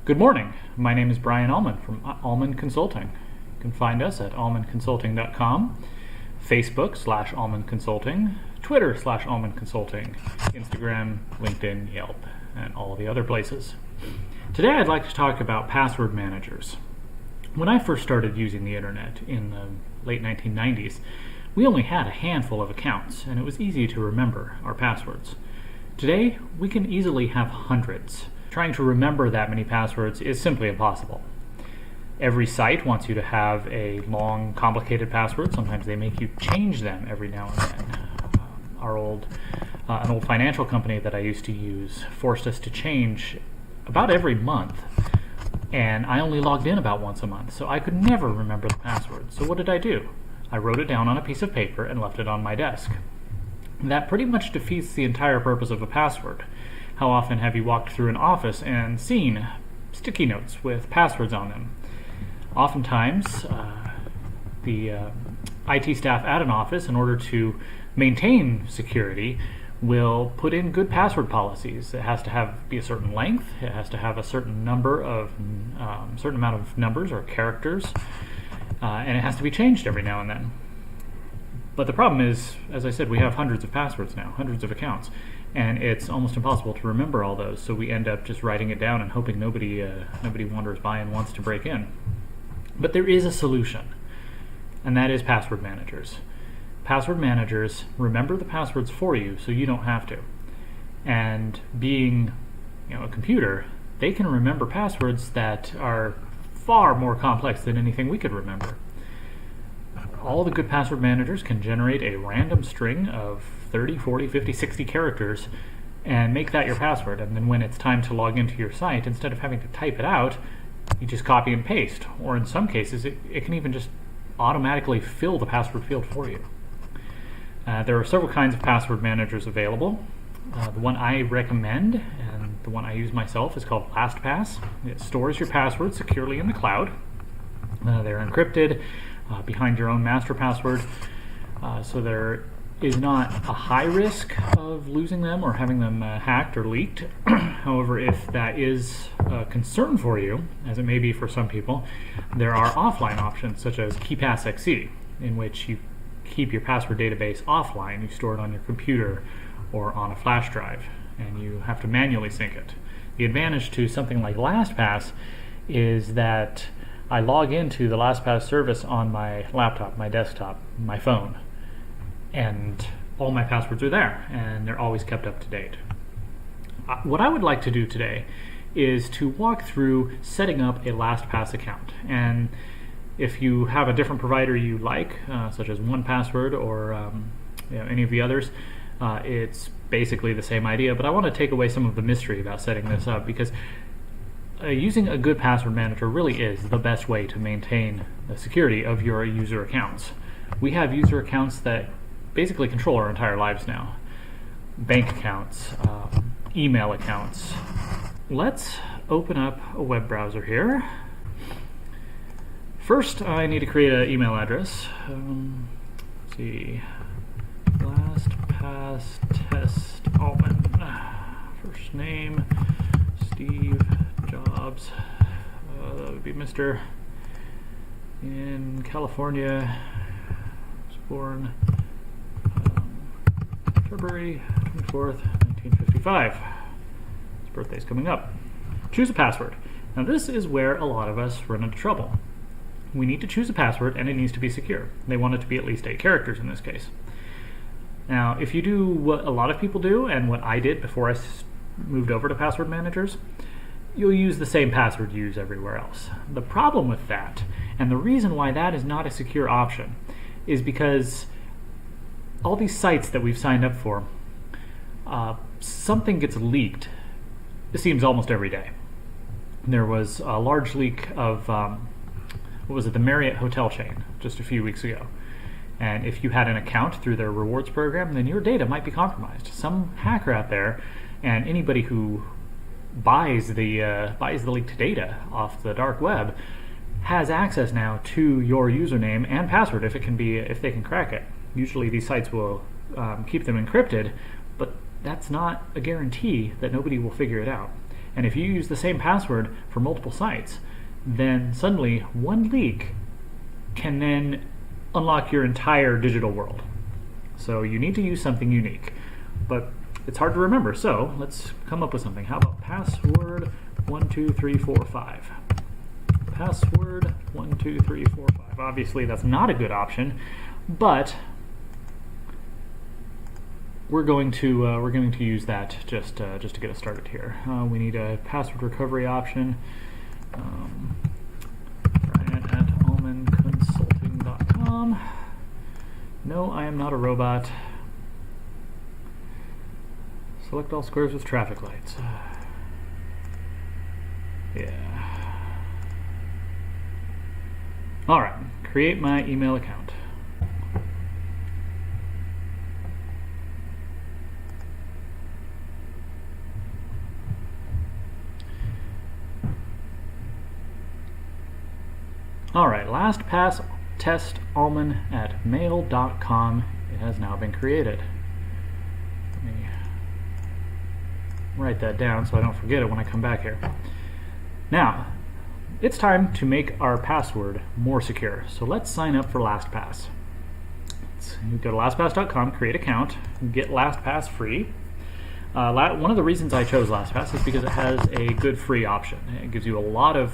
Good morning. My name is Brian Almon from Almon Consulting. You can find us at almonconsulting.com, Facebook /Almon Consulting, Twitter /Almon Consulting, Instagram, LinkedIn, Yelp, and all the other places. Today I'd like to talk about password managers. When I first started using the internet in the late 1990s, we only had a handful of accounts, and it was easy to remember our passwords. Today, we can easily have hundreds. Trying to remember that many passwords is simply impossible. Every site wants you to have a long, complicated password. Sometimes they make you change them every now and then. An old financial company that I used to use forced us to change about every month, and I only logged in about once a month, so I could never remember the password. So what did I do? I wrote it down on a piece of paper and left it on my desk. That pretty much defeats the entire purpose of a password. How often have you walked through an office and seen sticky notes with passwords on them? Oftentimes, the IT staff at an office, in order to maintain security, will put in good password policies. It has to be a certain length. It has to have a certain amount of numbers or characters, and it has to be changed every now and then. But the problem is, as I said, we have hundreds of passwords now, hundreds of accounts, and it's almost impossible to remember all those. So we end up just writing it down and hoping nobody wanders by and wants to break in. But there is a solution, and that is password managers. Password managers remember the passwords for you, so you don't have to. And being, a computer, they can remember passwords that are far more complex than anything we could remember. All the good password managers can generate a random string of 30, 40, 50, 60 characters and make that your password. And then when it's time to log into your site, instead of having to type it out, you just copy and paste. Or in some cases, it can even just automatically fill the password field for you. There are several kinds of password managers available. The one I recommend, and the one I use myself, is called LastPass. It stores your passwords securely in the cloud. They're encrypted behind your own master password, so there is not a high risk of losing them or having them hacked or leaked. However, if that is a concern for you, as it may be for some people, there are offline options such as KeePassXC, in which you keep your password database offline. You store it on your computer or on a flash drive, and you have to manually sync it. The advantage to something like LastPass is that I log into the LastPass service on my laptop, my desktop, my phone, and all my passwords are there, and they're always kept up to date. What I would like to do today is to walk through setting up a LastPass account. And if you have a different provider you like, such as 1Password or any of the others, it's basically the same idea, but I want to take away some of the mystery about setting this up, because using a good password manager really is the best way to maintain the security of your user accounts. We have user accounts that basically control our entire lives now. Bank accounts, email accounts. Let's open up a web browser here. First, I need to create an email address. Let's see. LastPass test Almon. First name, Steve Jobs. That would be Mr. in California. Was born February 24th, 1955. His birthday's coming up. Choose a password. Now this is where a lot of us run into trouble. We need to choose a password, and it needs to be secure. They want it to be at least 8 characters in this case. Now, if you do what a lot of people do, and what I did before I moved over to password managers, you'll use the same password you use everywhere else. The problem with that, and the reason why that is not a secure option, is because all these sites that we've signed up for, something gets leaked, it seems almost every day. There was a large leak of the Marriott hotel chain just a few weeks ago. And if you had an account through their rewards program, then your data might be compromised. Some hacker out there, and anybody who buys the leaked data off the dark web, has access now to your username and password if they can crack it. Usually these sites will keep them encrypted, but that's not a guarantee that nobody will figure it out. And if you use the same password for multiple sites, then suddenly one leak can then unlock your entire digital world. So you need to use something unique, but it's hard to remember. So let's come up with something. How about password 12345? Password 12345. Obviously, that's not a good option, but we're going to use that just to get us started here. We need a password recovery option. Brian at almonconsulting.com. No, I am not a robot. Select all squares with traffic lights. Yeah. Alright, create my email account. Alright, LastPass test almon at mail.com. It has now been created. Let me write that down so I don't forget it when I come back here. Now, it's time to make our password more secure. So let's sign up for LastPass. You go to lastpass.com, create account, get LastPass free. One of the reasons I chose LastPass is because it has a good free option. It gives you a lot of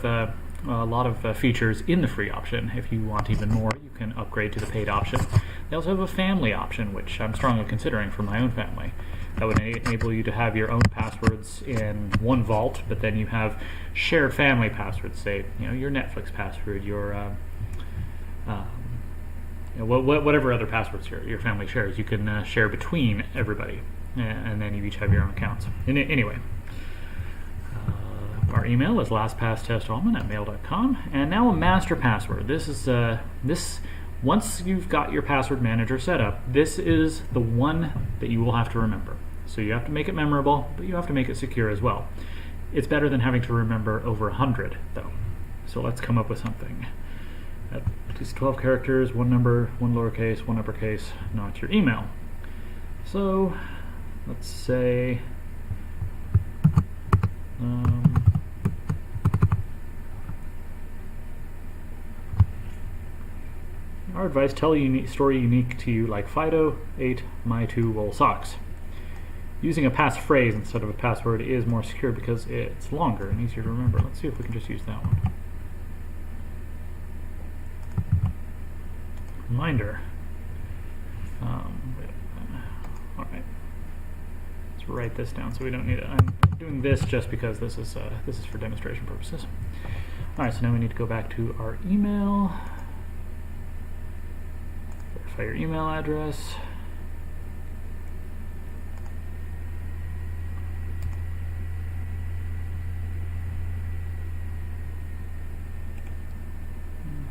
features in the free option. If you want even more, you can upgrade to the paid option. They also have a family option, which I'm strongly considering for my own family. That would enable you to have your own passwords in one vault, but then you have shared family passwords. Say, your Netflix password, your whatever other passwords your family shares, you can share between everybody, and then you each have your own accounts. Anyway. Our email is lastpasstestalmon@mail.com, and now a master password. This is once you've got your password manager set up, this is the one that you will have to remember. So you have to make it memorable, but you have to make it secure as well. It's better than having to remember over 100, though. So let's come up with something. At least 12 characters, one number, one lowercase, one uppercase, not your email. So let's say our advice: tell a story unique to you, like Fido ate my 2 wool socks. Using a passphrase instead of a password is more secure because it's longer and easier to remember. Let's see if we can just use that one. Reminder. Alright. Let's write this down so we don't need it. I'm doing this just because this is for demonstration purposes. Alright, so now we need to go back to our email. Verify your email address.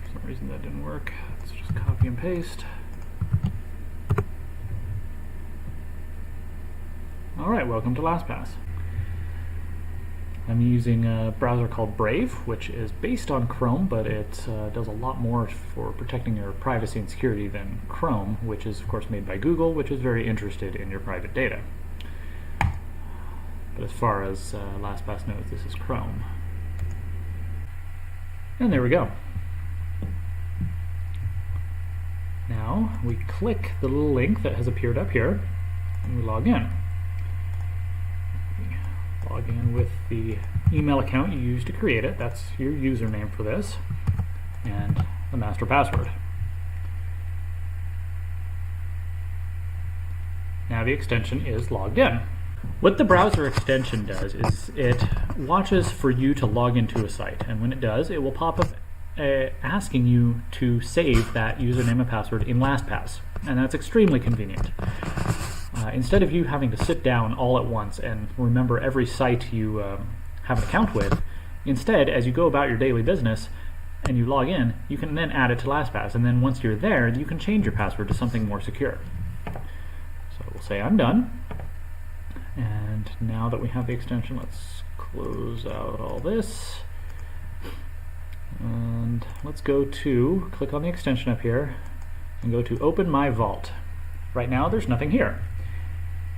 For some reason that didn't work. Let's just copy and paste. Alright, welcome to LastPass. I'm using a browser called Brave, which is based on Chrome, but it does a lot more for protecting your privacy and security than Chrome, which is of course made by Google, which is very interested in your private data. But as far as LastPass knows, this is Chrome. And there we go. Now we click the little link that has appeared up here, and we log in. Log in with the email account you used to create it. That's your username for this, and the master password. Now the extension is logged in. What the browser extension does is it watches for you to log into a site, and when it does, it will pop up asking you to save that username and password in LastPass, and that's extremely convenient. Instead of you having to sit down all at once and remember every site you have an account with, instead, as you go about your daily business and you log in, you can then add it to LastPass, and then once you're there, you can change your password to something more secure. So we'll say I'm done, and now that we have the extension, let's close out all this, and let's click on the extension up here, and go to Open My Vault. Right now, there's nothing here,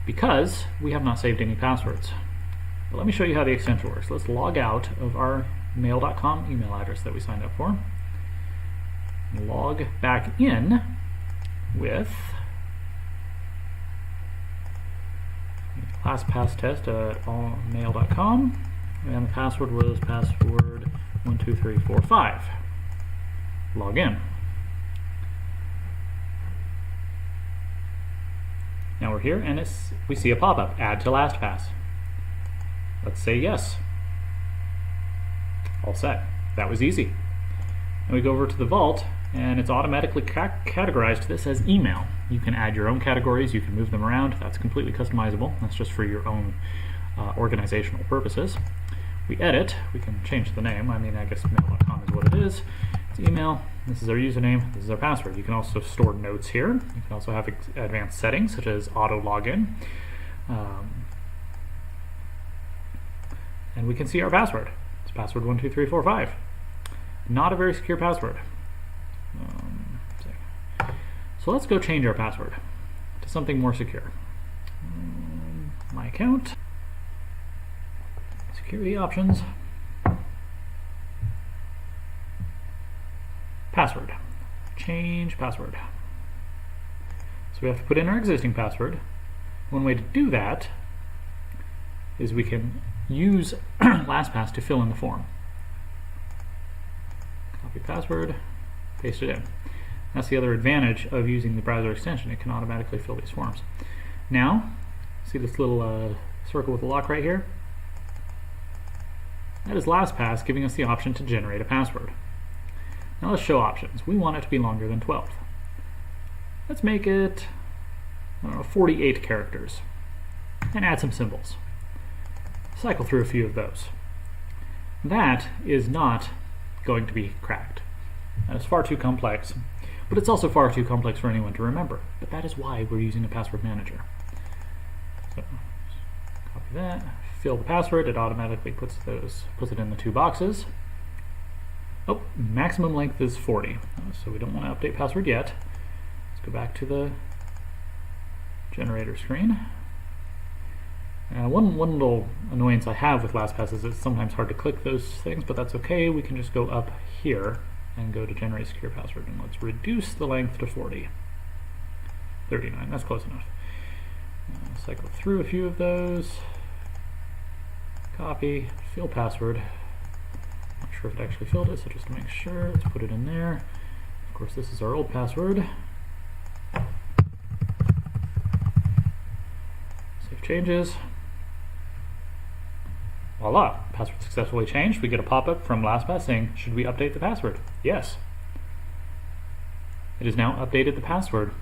because we have not saved any passwords. But let me show you how the extension works. Let's log out of our mail.com email address that we signed up for. Log back in with LastPass test at mail.com, and the password was password 12345. Log in. Now we're here, and we see a pop-up, add to LastPass. Let's say yes. All set. That was easy. And we go over to the vault, and it's automatically categorized this as email. You can add your own categories, you can move them around. That's completely customizable. That's just for your own organizational purposes. We edit, we can change the name. I mean, I guess mail.com is what it is. It's email, this is our username, this is our password. You can also store notes here. You can also have advanced settings such as auto login. And we can see our password. It's password 12345. Not a very secure password. So let's go change our password to something more secure. My account, security options, password, change password. So we have to put in our existing password. One way to do that is we can use LastPass to fill in the form. Copy password, paste it in. That's the other advantage of using the browser extension. It can automatically fill these forms. Now, see this little circle with a lock right here? That is LastPass giving us the option to generate a password. Now let's show options. We want it to be longer than 12. Let's make it, I don't know, 48 characters. And add some symbols. Cycle through a few of those. That is not going to be cracked. That is far too complex. But it's also far too complex for anyone to remember. But that is why we're using a password manager. So, copy that, fill the password, it automatically puts it in the two boxes. Oh, maximum length is 40. So we don't want to update password yet. Let's go back to the generator screen. One little annoyance I have with LastPass is it's sometimes hard to click those things, but that's okay. We can just go up here and go to generate secure password, and let's reduce the length to 40. 39, that's close enough. Cycle through a few of those. Copy, fill password. Not sure if it actually filled it, so just to make sure, let's put it in there. Of course, this is our old password. Save changes. Voila, password successfully changed. We get a pop-up from LastPass saying, should we update the password? Yes. It has now updated the password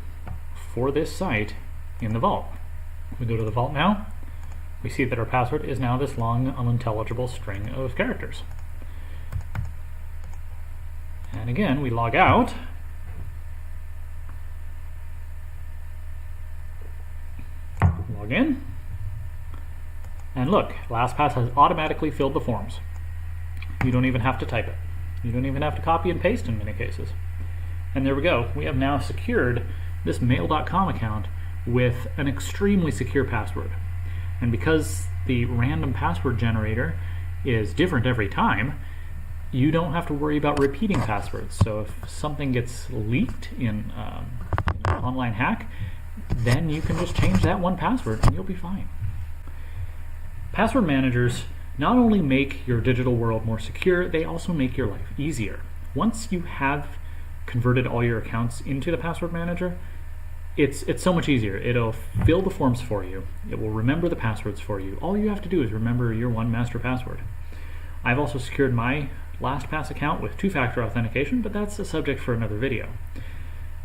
for this site in the vault. We go to the vault now. We see that our password is now this long, unintelligible string of characters. And again, we log out. Log in. And look, LastPass has automatically filled the forms. You don't even have to type it. You don't even have to copy and paste in many cases. And there we go. We have now secured this mail.com account with an extremely secure password. And because the random password generator is different every time, you don't have to worry about repeating passwords. So if something gets leaked in an online hack, then you can just change that one password and you'll be fine. Password managers not only make your digital world more secure, they also make your life easier. Once you have converted all your accounts into the password manager, it's so much easier. It'll fill the forms for you. It will remember the passwords for you. All you have to do is remember your one master password. I've also secured my LastPass account with two-factor authentication, but that's a subject for another video.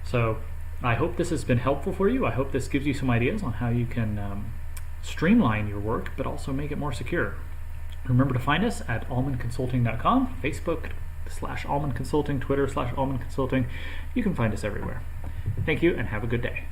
So I hope this has been helpful for you. I hope this gives you some ideas on how you can streamline your work, but also make it more secure. Remember to find us at almonconsulting.com, Facebook /Almon Consulting, Twitter /Almon Consulting. You can find us everywhere. Thank you and have a good day.